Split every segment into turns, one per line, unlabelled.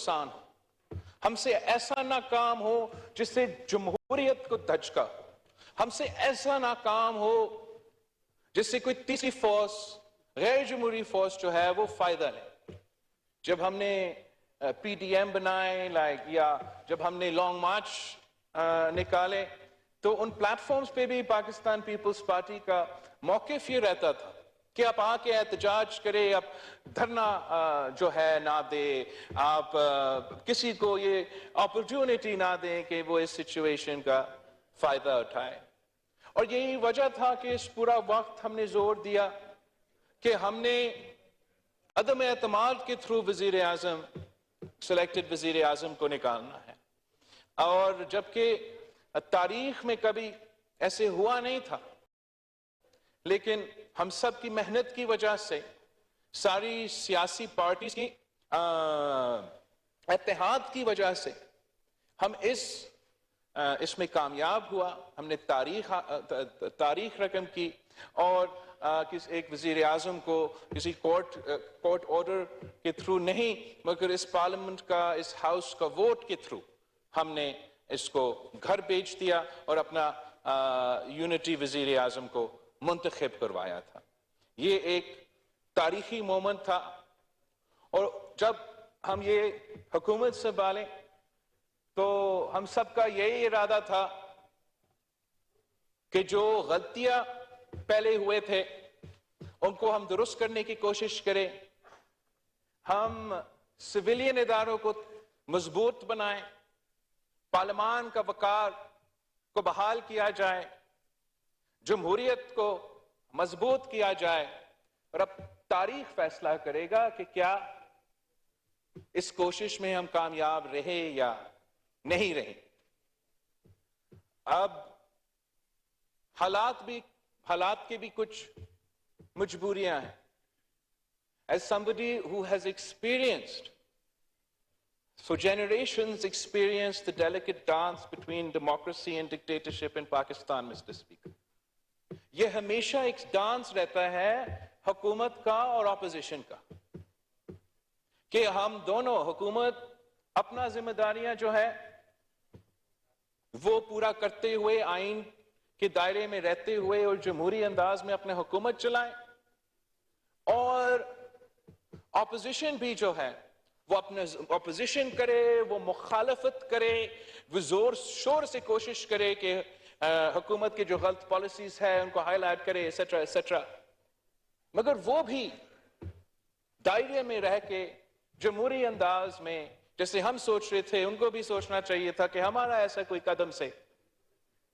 نقصان ہو، ہم سے ایسا نہ کام ہو جس سے جمہوریت کو دھچکا ہو، ہم سے ایسا نہ کام ہو جس سے کوئی تیسری فورس، غیر جمہوری فورس جو ہے وہ فائدہ لے۔ جب ہم نے پی ڈی ایم بنائے یا جب ہم نے لانگ مارچ نکالے تو ان پلیٹ فارمز پہ بھی پاکستان پیپلز پارٹی کا موقف یہ رہتا تھا کہ آپ آ کے احتجاج کرے، آپ دھرنا جو ہے نہ دے، آپ کسی کو یہ اپرچونٹی نہ دیں کہ وہ اس سچویشن کا فائدہ اٹھائے۔ اور یہی وجہ تھا کہ اس پورا وقت ہم نے زور دیا کہ ہم نے عدم اعتماد کے تھرو وزیر اعظم، سلیکٹڈ وزیر اعظم کو نکالنا ہے، اور جبکہ تاریخ میں کبھی ایسے ہوا نہیں تھا، لیکن ہم سب کی محنت کی وجہ سے، ساری سیاسی پارٹیز کی اتحاد کی وجہ سے ہم اس میں کامیاب ہوا۔ ہم نے تاریخ رقم کی، اور ایک وزیر اعظم کو کسی کورٹ آرڈر کے تھرو نہیں، مگر اس پارلیمنٹ کا، اس ہاؤس کا ووٹ کے تھرو ہم نے اس کو گھر بھیج دیا اور اپنا یونٹی وزیر اعظم کو منتخب کروایا تھا۔ یہ ایک تاریخی مومنٹ تھا، اور جب ہم یہ حکومت سنبھالیں تو ہم سب کا یہی ارادہ تھا کہ جو غلطیاں پہلے ہوئے تھے ان کو ہم درست کرنے کی کوشش کریں، ہم سویلین اداروں کو مضبوط بنائیں، پارلیمان کا وقار کو بحال کیا جائے، جمہوریت کو مضبوط کیا جائے، اور اب تاریخ فیصلہ کرے گا کہ کیا اس کوشش میں ہم کامیاب رہے یا نہیں رہے۔ اب حالات کی بھی کچھ مجبوریاں ہیں۔ As somebody who has experienced, for generations experienced the delicate dance between democracy and dictatorship in Pakistan, Mr. Speaker. یہ ہمیشہ ایک ڈانس رہتا ہے حکومت کا اور اپوزیشن کا، کہ ہم دونوں، حکومت اپنا ذمہ داریاں جو ہے وہ پورا کرتے ہوئے، آئین کے دائرے میں رہتے ہوئے اور جمہوری انداز میں اپنے حکومت چلائیں، اور اپوزیشن بھی جو ہے وہ اپنے اپوزیشن کرے، وہ مخالفت کرے، وہ زور شور سے کوشش کرے کہ حکومت کے جو غلط پالیسیز ہیں ان کو ہائی لائٹ کرے، ایسیٹرا ایسیٹرا، مگر وہ بھی دائرے میں رہ کے جمہوری انداز میں جیسے ہم سوچ رہے تھے، ان کو بھی سوچنا چاہیے تھا کہ ہمارا ایسا کوئی قدم سے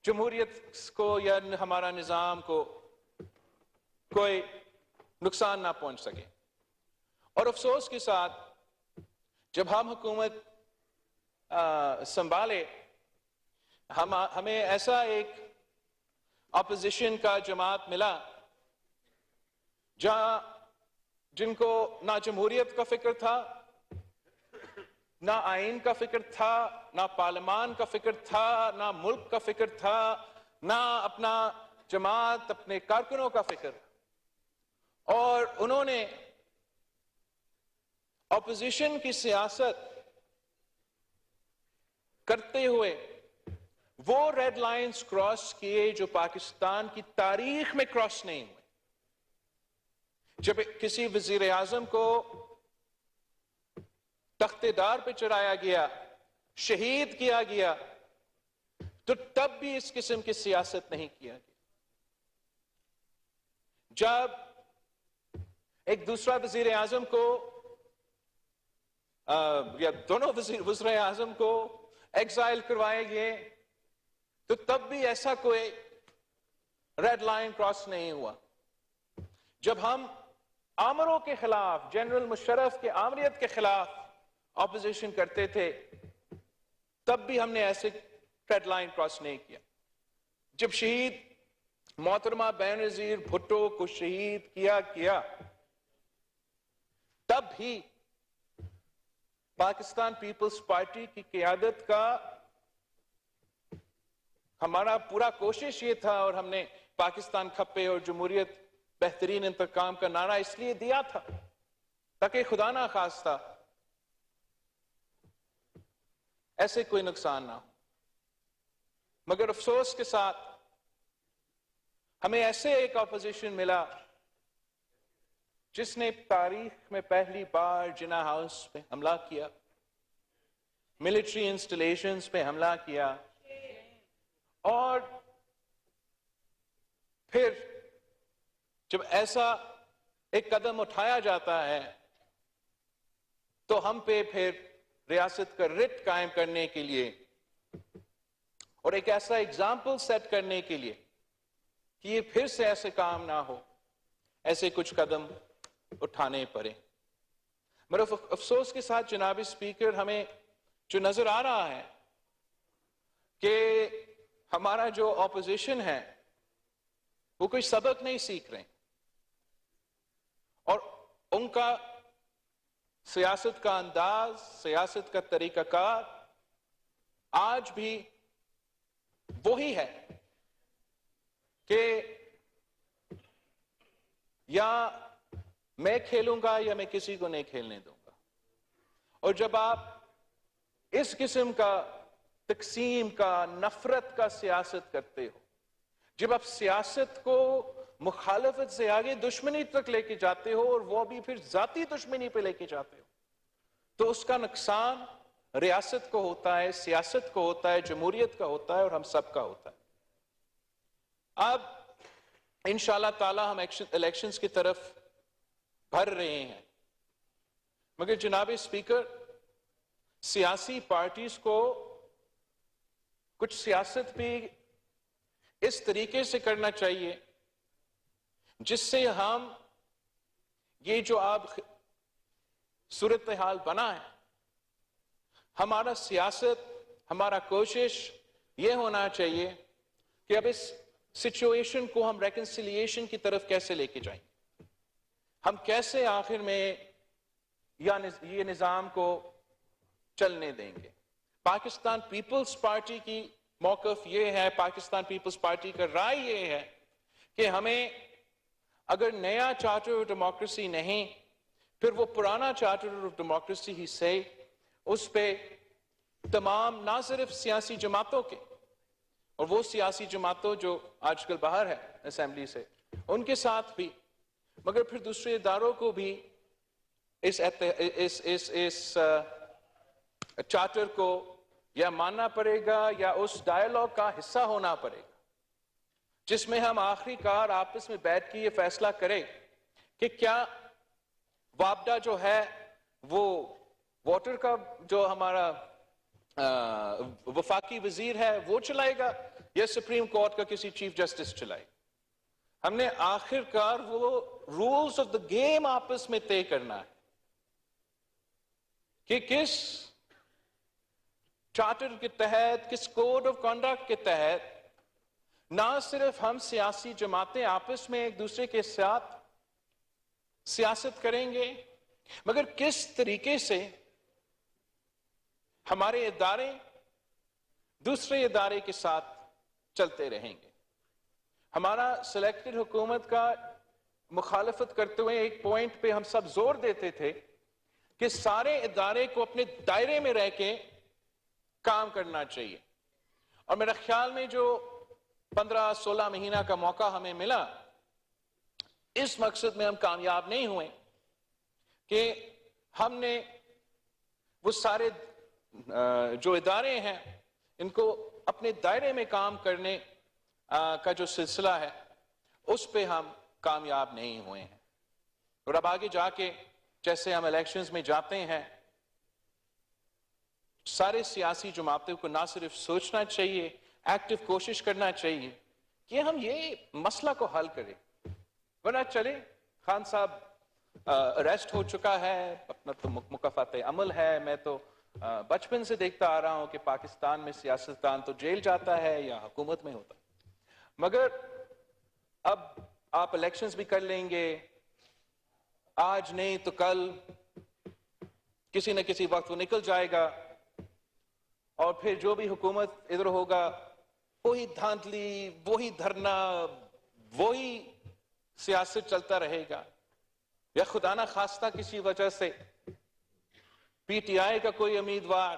جمہوریت کو یا ہمارا نظام کو کوئی نقصان نہ پہنچ سکے۔ اور افسوس کے ساتھ جب ہم حکومت سنبھالے، ہمیں ایسا ایک اپوزیشن کا جماعت ملا جن کو نہ جمہوریت کا فکر تھا، نہ آئین کا فکر تھا، نہ پارلیمان کا فکر تھا، نہ ملک کا فکر تھا، نہ اپنا جماعت، اپنے کارکنوں کا فکر، اور انہوں نے اپوزیشن کی سیاست کرتے ہوئے وہ ریڈ لائنز کراس کیے جو پاکستان کی تاریخ میں کراس نہیں ہوئے۔ جب کسی وزیر اعظم کو تخت دار پہ چڑھایا گیا، شہید کیا گیا، تو تب بھی اس قسم کی سیاست نہیں کیا گیا۔ جب ایک دوسرا وزیر اعظم کو یا دونوں وزیر اعظم کو ایگزائل کروائے گئے، تو تب بھی ایسا کوئی ریڈ لائن کراس نہیں ہوا۔ جب ہم آمروں کے خلاف، جنرل مشرف کے آمریت کے خلاف اپوزیشن کرتے تھے، تب بھی ہم نے ایسے ریڈ لائن کراس نہیں کیا۔ جب شہید محترمہ بینظیر بھٹو کو شہید کیا تب بھی پاکستان پیپلز پارٹی کی قیادت کا ہمارا پورا کوشش یہ تھا، اور ہم نے پاکستان کھپے اور جمہوریت بہترین انتقام کا نعرہ اس لیے دیا تھا تاکہ خدا نہ خواستہ ایسے کوئی نقصان نہ ہو. مگر افسوس کے ساتھ ہمیں ایسے ایک اپوزیشن ملا جس نے تاریخ میں پہلی بار جناح ہاؤس پہ حملہ کیا، ملٹری انسٹالیشنز پہ حملہ کیا، اور پھر جب ایسا ایک قدم اٹھایا جاتا ہے تو ہم پہ پھر ریاست کا رٹ قائم کرنے کے لیے اور ایک ایسا اگزامپل سیٹ کرنے کے لیے کہ یہ پھر سے ایسے کام نہ ہو، ایسے کچھ قدم اٹھانے پڑے. مگر افسوس کے ساتھ جناب اسپیکر ہمیں جو نظر آ رہا ہے کہ ہمارا جو اپوزیشن ہے وہ کوئی سبق نہیں سیکھ رہے، اور ان کا سیاست کا انداز، سیاست کا طریقہ کار آج بھی وہی ہے کہ یا میں کھیلوں گا یا میں کسی کو نہیں کھیلنے دوں گا. اور جب آپ اس قسم کا تقسیم کا، نفرت کا سیاست کرتے ہو، جب آپ سیاست کو مخالفت سے آگے دشمنی تک لے کے جاتے ہو اور وہ بھی پھر ذاتی دشمنی پہ لے کے جاتے ہو، تو اس کا نقصان ریاست کو ہوتا ہے، سیاست کو ہوتا ہے، جمہوریت کا ہوتا ہے، اور ہم سب کا ہوتا ہے. اب انشاءاللہ تعالی ہم الیکشنز کی طرف بڑھ رہے ہیں، مگر جناب اسپیکر سیاسی پارٹیز کو کچھ سیاست بھی اس طریقے سے کرنا چاہیے جس سے ہم یہ جو اب صورتحال بنا ہے، ہمارا سیاست، ہمارا کوشش یہ ہونا چاہیے کہ اب اس سچویشن کو ہم ریکنسیلیشن کی طرف کیسے لے کے جائیں، ہم کیسے آخر میں یہ نظام کو چلنے دیں گے. پاکستان پیپلز پارٹی کی موقف یہ ہے، پاکستان پیپلز پارٹی کا رائے یہ ہے کہ ہمیں اگر نیا چارٹر آف ڈیموکریسی نہیں، پھر وہ پرانا چارٹر آف ڈیموکریسی ہی صحیح، اس پہ تمام نہ صرف سیاسی جماعتوں کے اور وہ سیاسی جماعتوں جو آج کل باہر ہے اسمبلی سے، ان کے ساتھ بھی، مگر پھر دوسرے اداروں کو بھی اس چارٹر کو یا ماننا پڑے گا یا اس ڈائیلاگ کا حصہ ہونا پڑے گا، جس میں ہم آخری کار آپس میں بیٹھ کے یہ فیصلہ کریں کہ کیا وابڈا جو ہے وہ واٹر کا جو ہمارا وفاقی وزیر ہے وہ چلائے گا یا سپریم کورٹ کا کسی چیف جسٹس چلائے گا. ہم نے آخر کار وہ رولز آف دا گیم آپس میں طے کرنا ہے کہ کس چارٹر کے تحت، کس کوڈ آف کنڈکٹ کے تحت نہ صرف ہم سیاسی جماعتیں آپس میں ایک دوسرے کے ساتھ سیاست کریں گے، مگر کس طریقے سے ہمارے ادارے دوسرے ادارے کے ساتھ چلتے رہیں گے. ہمارا سلیکٹڈ حکومت کا مخالفت کرتے ہوئے ایک پوائنٹ پہ ہم سب زور دیتے تھے کہ سارے ادارے کو اپنے دائرے میں رہ کے کام کرنا چاہیے، اور میرا خیال میں جو 15-16 مہینہ کا موقع ہمیں ملا، اس مقصد میں ہم کامیاب نہیں ہوئے کہ ہم نے وہ سارے جو ادارے ہیں ان کو اپنے دائرے میں کام کرنے کا جو سلسلہ ہے اس پہ ہم کامیاب نہیں ہوئے ہیں. اور اب آگے جا کے جیسے ہم الیکشنز میں جاتے ہیں، سارے سیاسی جماعتوں کو نہ صرف سوچنا چاہیے، ایکٹیو کوشش کرنا چاہیے کہ ہم یہ مسئلہ کو حل کریں، ورنہ چلے خان صاحب اریسٹ ہو چکا ہے، اپنا تو مکافات عمل ہے. میں تو بچپن سے دیکھتا آ رہا ہوں کہ پاکستان میں سیاستدان تو جیل جاتا ہے یا حکومت میں ہوتا ہے، مگر اب آپ الیکشنز بھی کر لیں گے، آج نہیں تو کل کسی نہ کسی وقت وہ نکل جائے گا، اور پھر جو بھی حکومت ادھر ہوگا وہی دھاندلی، وہی دھرنا، وہی سیاست چلتا رہے گا. یا خدا نہ خواستہ کسی وجہ سے پی ٹی آئی کا کوئی امیدوار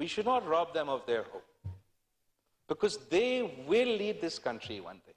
We should not rob them of their hope because they will lead this country one day.